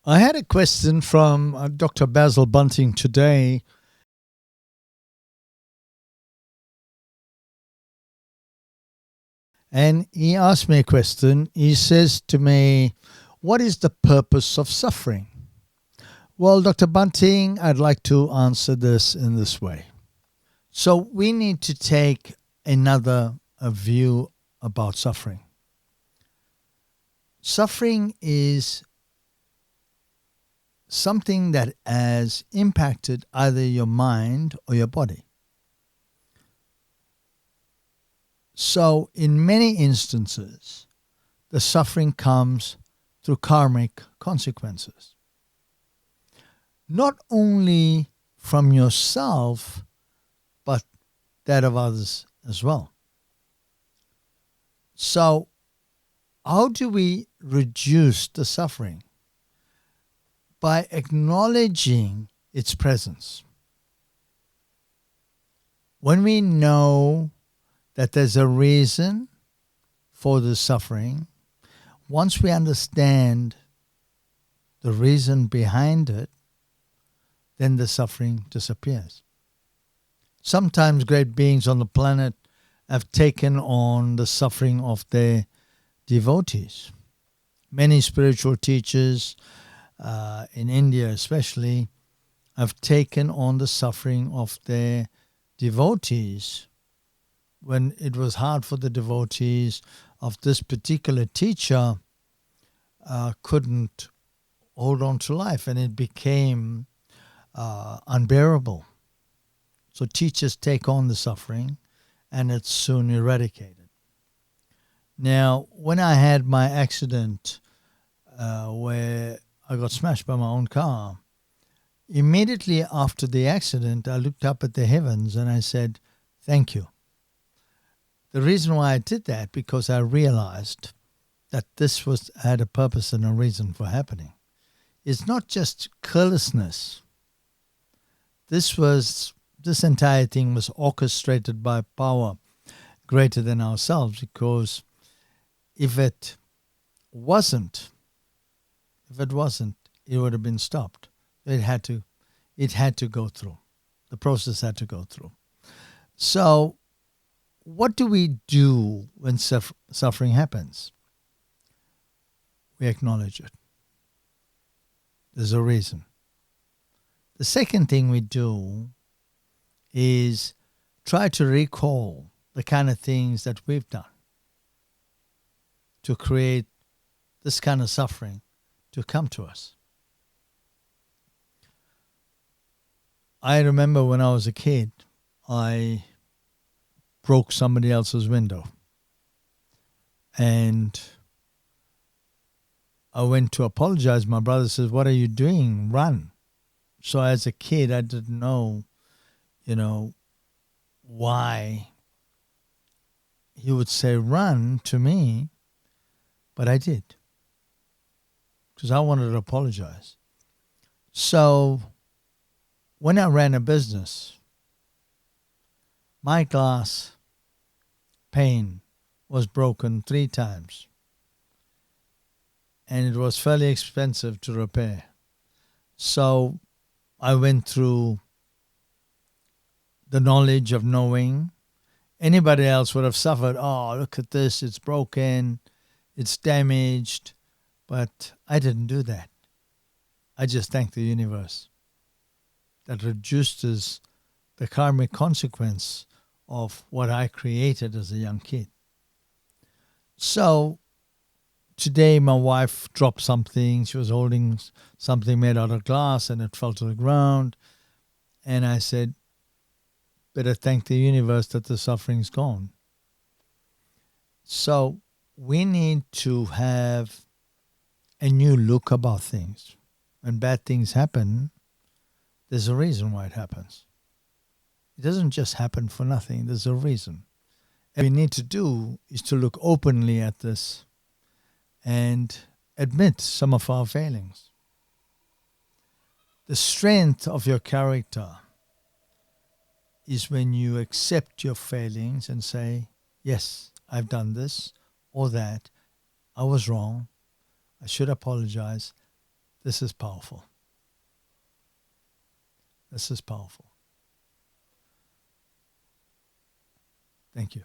I had a question from Dr. Basil Bunting today, and he asked me a question. He says to me, "What is the purpose of suffering?" Well, Dr. Bunting, I'd like to answer this in this way. So we need to take another view about suffering. Suffering is something that has impacted either your mind or your body. So in many instances, the suffering comes through karmic consequences. Not only from yourself, but that of others as well. So how do we reduce the suffering? By acknowledging its presence. When we know that there's a reason for the suffering, once we understand the reason behind it, then the suffering disappears. Sometimes great beings on the planet have taken on the suffering of their devotees. Many spiritual teachers, in India especially, have taken on the suffering of their devotees. When it was hard for the devotees of this particular teacher, couldn't hold on to life, and it became unbearable. So teachers take on the suffering, and it's soon eradicated. Now, when I had my accident where I got smashed by my own car, immediately after the accident, I looked up at the heavens and I said, "Thank you." The reason why I did that, because I realized that this had a purpose and a reason for happening. It's not just carelessness. This entire thing was orchestrated by power greater than ourselves, because if it wasn't, it would have been stopped. It had to go through. The process had to go through. So what do we do when suffering happens? We acknowledge it. There's a reason. The second thing we do is try to recall the kind of things that we've done to create this kind of suffering to come to us. I remember when I was a kid, I broke somebody else's window. And I went to apologize. My brother says, "What are you doing? Run." So as a kid, I didn't know, why he would say run to me, but I did, because I wanted to apologize. So when I ran a business, my glass pane was broken 3 times, and it was fairly expensive to repair. So I went through the knowledge of knowing. Anybody else would have suffered. "Oh, look at this, it's broken, it's damaged." But I didn't do that. I just thanked the universe that reduces the karmic consequence of what I created as a young kid. So today my wife dropped something. She was holding something made out of glass and it fell to the ground. And I said, better thank the universe that the suffering's gone. So we need to have a new look about things. When bad things happen, there's a reason why it happens. It doesn't just happen for nothing. There's a reason. And what we need to do is to look openly at this and admit some of our failings. The strength of your character is when you accept your failings and say, "Yes, I've done this or that. I was wrong. I should apologize. This is powerful. This is powerful. Thank you.